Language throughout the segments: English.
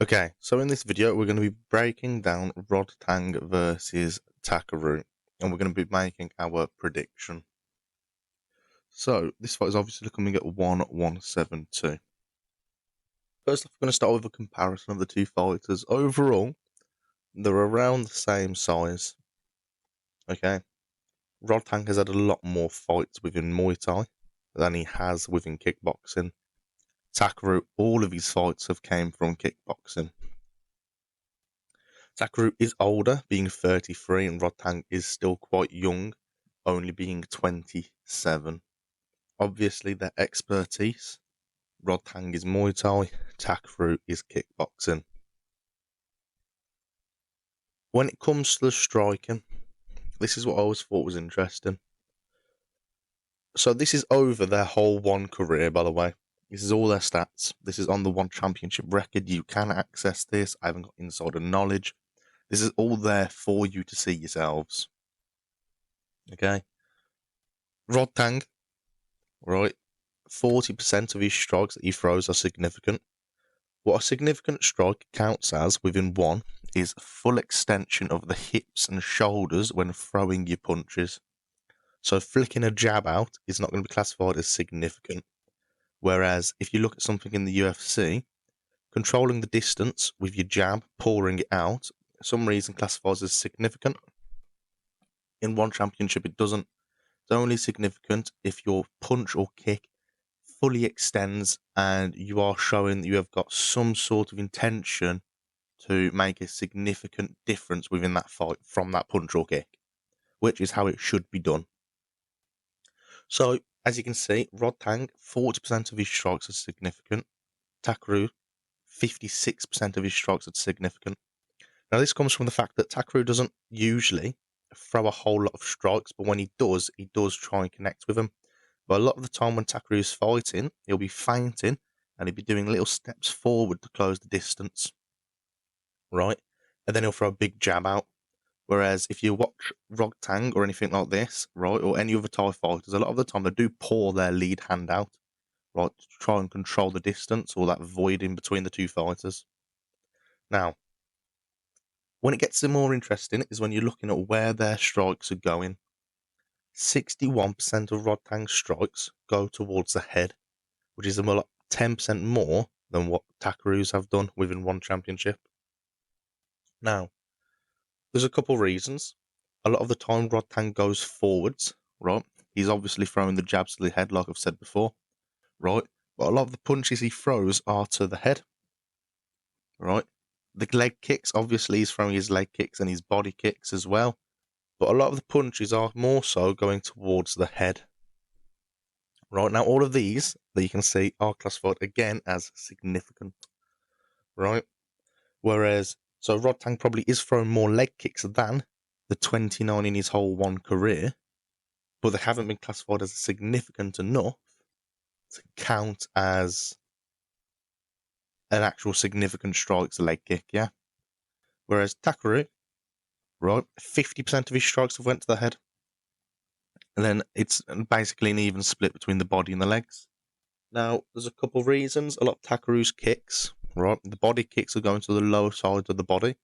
Okay, so in this video, we're going to be breaking down Rodtang versus Takeru, and we're going to be making our prediction. So, this fight is obviously coming at 1-1-7-2. First off, we're going to start with a comparison of the two fighters. Overall, they're around the same size. Okay, Rodtang has had a lot more fights within Muay Thai than he has within kickboxing. Takeru, all of his fights have came from kickboxing. Takeru is older, being 33, and Rodtang is still quite young, only being 27. Obviously, their expertise. Rodtang is Muay Thai, Takeru is kickboxing. When it comes to the striking, this is what I always thought was interesting. So this is over their whole one career, by the way. This is all their stats. This is on the one championship record. You can access this. I haven't got insider knowledge. This is all there for you to see yourselves. Okay. Rodtang, right? 40% of his strikes that he throws are significant. What a significant strike counts as within one is full extension of the hips and shoulders when throwing your punches. So flicking a jab out is not going to be classified as significant. Whereas if you look at something in the UFC, controlling the distance with your jab, pouring it out, for some reason classifies as significant. In one championship, it doesn't. It's only significant if your punch or kick fully extends and you are showing that you have got some sort of intention to make a significant difference within that fight from that punch or kick, which is how it should be done. So, as you can see, Rodtang, 40% of his strikes are significant. Takeru, 56% of his strikes are significant. Now, this comes from the fact that Takeru doesn't usually throw a whole lot of strikes, but when he does try and connect with them. But a lot of the time when Takeru is fighting, he'll be feinting and he'll be doing little steps forward to close the distance, right? And then he'll throw a big jab out. Whereas if you watch Rodtang or anything like this, right, or any other Thai fighters, a lot of the time they do pour their lead hand out, right, to try and control the distance or that void in between the two fighters. Now, when it gets more interesting is when you're looking at where their strikes are going. 61% of Rodtang's strikes go towards the head, which is 10% more than what Takeru's have done within one championship. Now, there's a couple reasons. A lot of the time, Rodtang goes forwards, right? He's obviously throwing the jabs to the head, like I've said before, right? But a lot of the punches he throws are to the head, right? The leg kicks, obviously, he's throwing his leg kicks and his body kicks as well. But a lot of the punches are more so going towards the head. Right, now all of these that you can see are classified again as significant, right? Whereas, so Rodtang probably is throwing more leg kicks than the 29 in his whole one career, but they haven't been classified as significant enough to count as an actual significant strike's leg kick, yeah? Whereas Takeru, right, 50% of his strikes have went to the head. And then it's basically an even split between the body and the legs. Now, there's a couple of reasons. A lot of Takeru's kicks, right? The body kicks are going to the lower side of the body.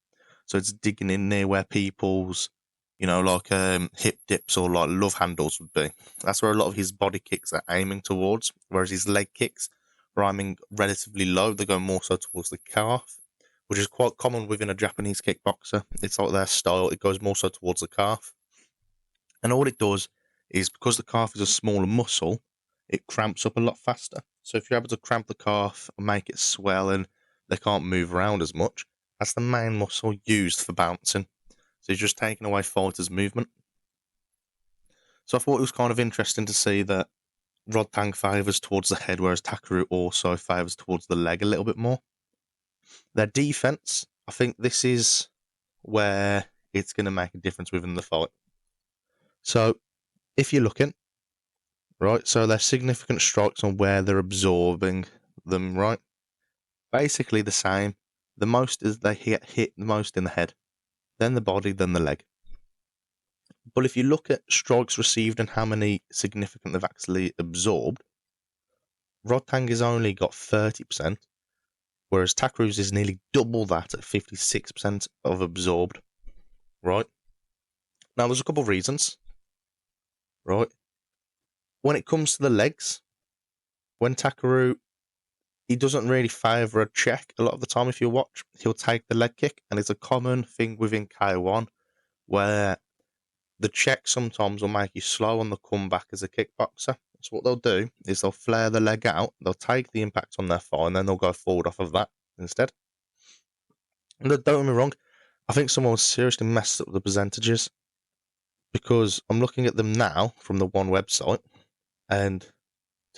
So it's digging in near where people's, like hip dips or like love handles would be. That's where a lot of his body kicks are aiming towards. Whereas his leg kicks are aiming relatively low. They go more so towards the calf, which is quite common within a Japanese kickboxer. It's like their style. It goes more so towards the calf. And all it does is because the calf is a smaller muscle, it cramps up a lot faster. So if you're able to cramp the calf and make it swell and they can't move around as much, that's the main muscle used for bouncing. So you're just taking away fighters' movement. So I thought it was kind of interesting to see that Rodtang favours towards the head, whereas Takeru also favours towards the leg a little bit more. Their defense, I think this is where it's going to make a difference within the fight. So if you're looking, right, so they're significant strikes on where they're absorbing them, right? Basically the same. The most is they get hit the most in the head, then the body, then the leg. But if you look at strikes received and how many significant they've actually absorbed, Rodtang has only got 30%, whereas Takeru's is nearly double that at 56% of absorbed, right? Now, there's a couple of reasons, right? When it comes to the legs, when Takeru, he doesn't really favour a check a lot of the time. If you watch, he'll take the leg kick, and it's a common thing within K1 where the check sometimes will make you slow on the comeback as a kickboxer. So what they'll do is they'll flare the leg out, they'll take the impact on their thigh, and then they'll go forward off of that instead. And don't get me wrong, I think someone seriously messed up the percentages because I'm looking at them now from the one website, and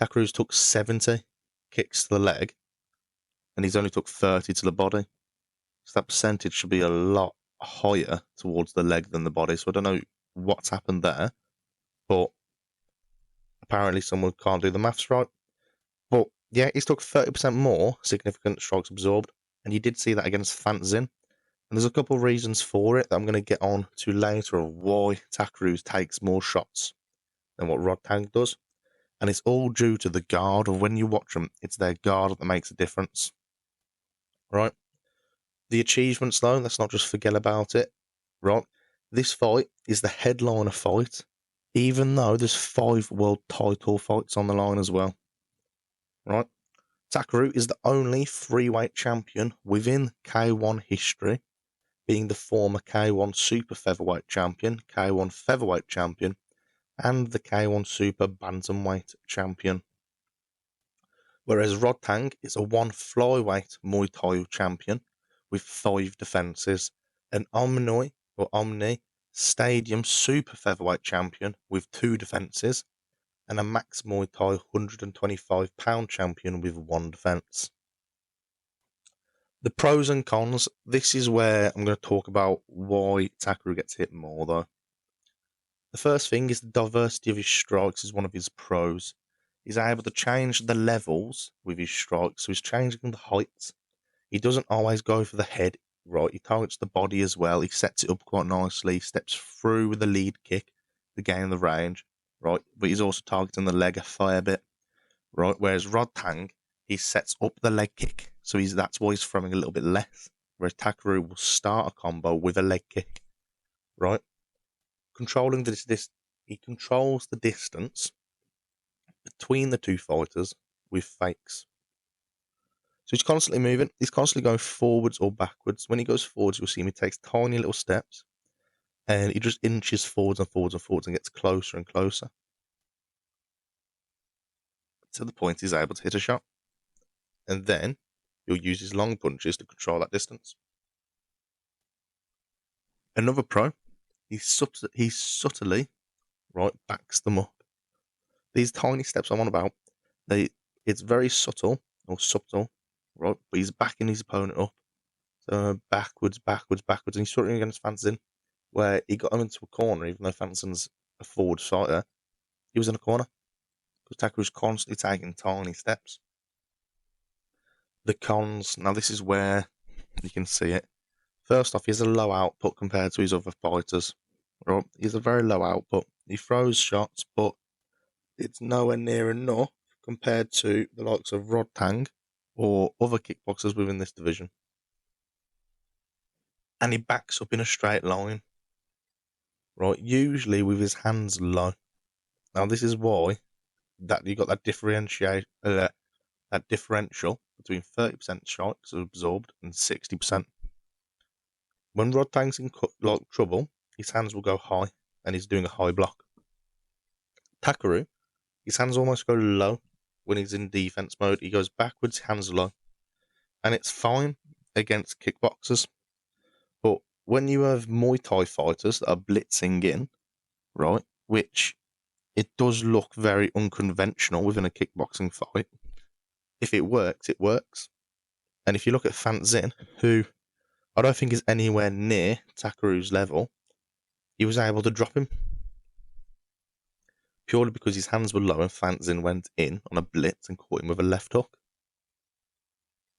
Takeru's took 70 kicks to the leg, and he's only took 30 to the body. So that percentage should be a lot higher towards the leg than the body. So I don't know what's happened there, but apparently someone can't do the maths right. But yeah, he's took 30% more significant strikes absorbed, and you did see that against Fantzin. And there's a couple of reasons for it that I'm going to get on to later of why Takeru takes more shots than what Rodtang does. And it's all due to the guard, or when you watch them, it's their guard that makes a difference. Right? The achievements, though, let's not just forget about it. Right? This fight is the headliner fight, even though there's 5 world title fights on the line as well. Right? Takeru is the only freeweight champion within K1 history, being the former K1 Super Featherweight champion, K1 Featherweight champion, and the K1 Super Bantamweight champion. Whereas Rodtang is a 1 flyweight Muay Thai champion with 5 defences, an Omni Stadium Super Featherweight champion with 2 defences, and a Max Muay Thai 125-pound champion with 1 defence. The pros and cons, this is where I'm going to talk about why Takeru gets hit more, though. The first thing is the diversity of his strikes is one of his pros. He's able to change the levels with his strikes, so he's changing the heights. He doesn't always go for the head, right? He targets the body as well. He sets it up quite nicely, steps through with the lead kick to gain the range, right? But he's also targeting the leg a fair bit, right? Whereas Rodtang, he sets up the leg kick, so that's why he's throwing a little bit less. Whereas Takeru will start a combo with a leg kick, right? Controlling this, he controls the distance between the two fighters with fakes. So he's constantly moving. He's constantly going forwards or backwards. When he goes forwards, you'll see him. He takes tiny little steps, and he just inches forwards and forwards and forwards and gets closer and closer to the point he's able to hit a shot. And then he'll use his long punches to control that distance. Another pro, he subtly, right, backs them up. These tiny steps I'm on about, it's very subtle, right? But he's backing his opponent up. So backwards, and he's shooting against Fantzin, where he got him into a corner, even though Fanzin's a forward fighter. He was in a corner because Takeru's constantly taking tiny steps. The cons, now this is where you can see it. First off, he has a low output compared to his other fighters. Right? He's a very low output. He throws shots, but it's nowhere near enough compared to the likes of Rodtang or other kickboxers within this division. And he backs up in a straight line, right? Usually with his hands low. Now this is why that you got that differential between 30% strikes absorbed and 60%. When Rodtang's in trouble, his hands will go high, and he's doing a high block. Takeru, his hands almost go low when he's in defense mode. He goes backwards, hands low, and it's fine against kickboxers. But when you have Muay Thai fighters that are blitzing in, right, which it does look very unconventional within a kickboxing fight. If it works, it works. And if you look at Fantzin, who I don't think is anywhere near Takeru's level, he was able to drop him purely because his hands were low and Fantzin went in on a blitz and caught him with a left hook.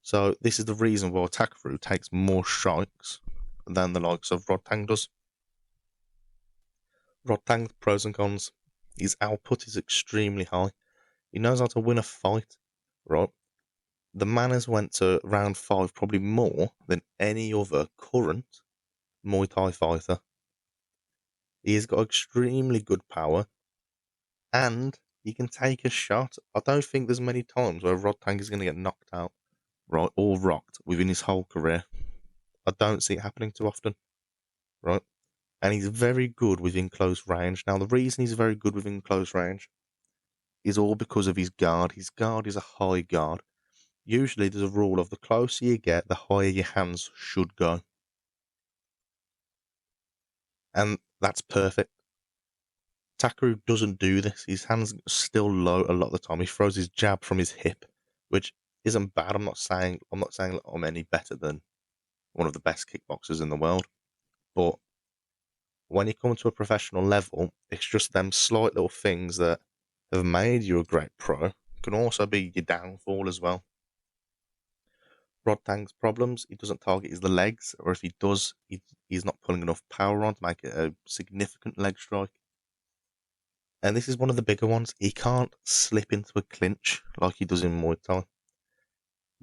So this is the reason why Takeru takes more strikes than the likes of Rodtang does. Rodtang's pros and cons. His output is extremely high. He knows how to win a fight, right? The man has went to round 5 probably more than any other current Muay Thai fighter. He has got extremely good power, and he can take a shot. I don't think there's many times where Rodtang is going to get knocked out, right, or rocked within his whole career. I don't see it happening too often, right? And he's very good within close range. Now, the reason he's very good within close range is all because of his guard. His guard is a high guard. Usually, there's a rule of the closer you get, the higher your hands should go. And that's perfect. Takeru doesn't do this. His hands still low a lot of the time. He throws his jab from his hip, which isn't bad. I'm not saying I'm any better than one of the best kickboxers in the world. But when you come to a professional level, it's just them slight little things that have made you a great pro can also be your downfall as well. Rodtang's problems, he doesn't target his the legs, or if he does, he's not pulling enough power on to make it a significant leg strike. And this is one of the bigger ones. He can't slip into a clinch like he does in Muay Thai.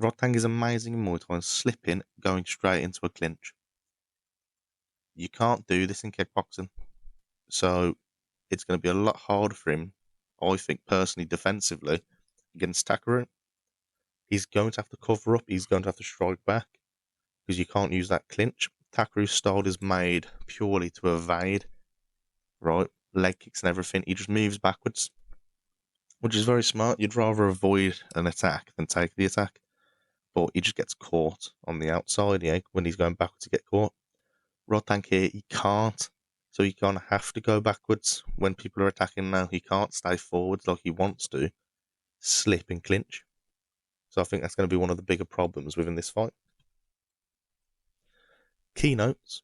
Rodtang is amazing in Muay Thai and slipping, going straight into a clinch. You can't do this in kickboxing. So it's going to be a lot harder for him, I think, personally, defensively, against Takeru. He's going to have to cover up. He's going to have to strike back because you can't use that clinch. Takeru's style is made purely to evade, right? Leg kicks and everything. He just moves backwards, which is very smart. You'd rather avoid an attack than take the attack, but he just gets caught on the outside. Yeah, when he's going backwards to get caught. Rodtang here, he can't, so he's gonna have to go backwards when people are attacking now. He can't stay forwards like he wants to, slip and clinch. So I think that's going to be one of the bigger problems within this fight. Keynotes: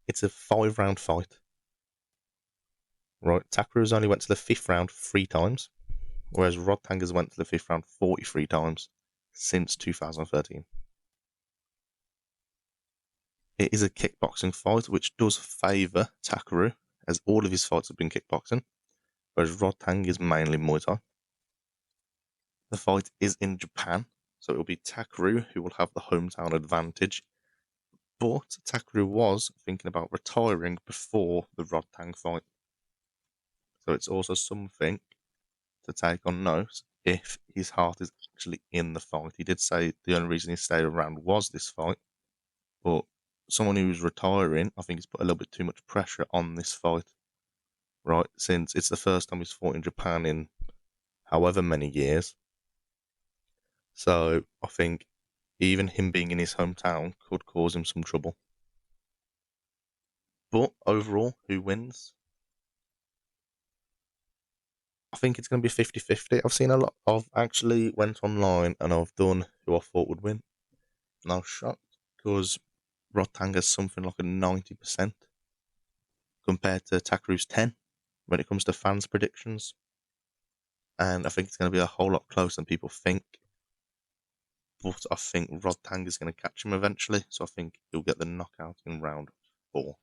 it's a 5-round fight. Right, Takeru's only went to the 5th round 3 times, whereas Rodtang has went to the 5th round 43 times since 2013. It is a kickboxing fight, which does favour Takeru, as all of his fights have been kickboxing, whereas Rodtang is mainly Muay Thai. The fight is in Japan, so it will be Takeru who will have the hometown advantage. But Takeru was thinking about retiring before the Rodtang fight. So it's also something to take on note if his heart is actually in the fight. He did say the only reason he stayed around was this fight, but someone who's retiring, I think, has put a little bit too much pressure on this fight, right? Since it's the first time he's fought in Japan in however many years. So I think even him being in his hometown could cause him some trouble. But overall, who wins? I think it's going to be 50-50. I've seen a lot. I've actually went online and I've done who I thought would win. And I was shocked because Rodtang has something like a 90% compared to Takeru's 10 when it comes to fans' predictions. And I think it's going to be a whole lot closer than people think. But I think Rodtang is going to catch him eventually. So I think he'll get the knockout in round 4.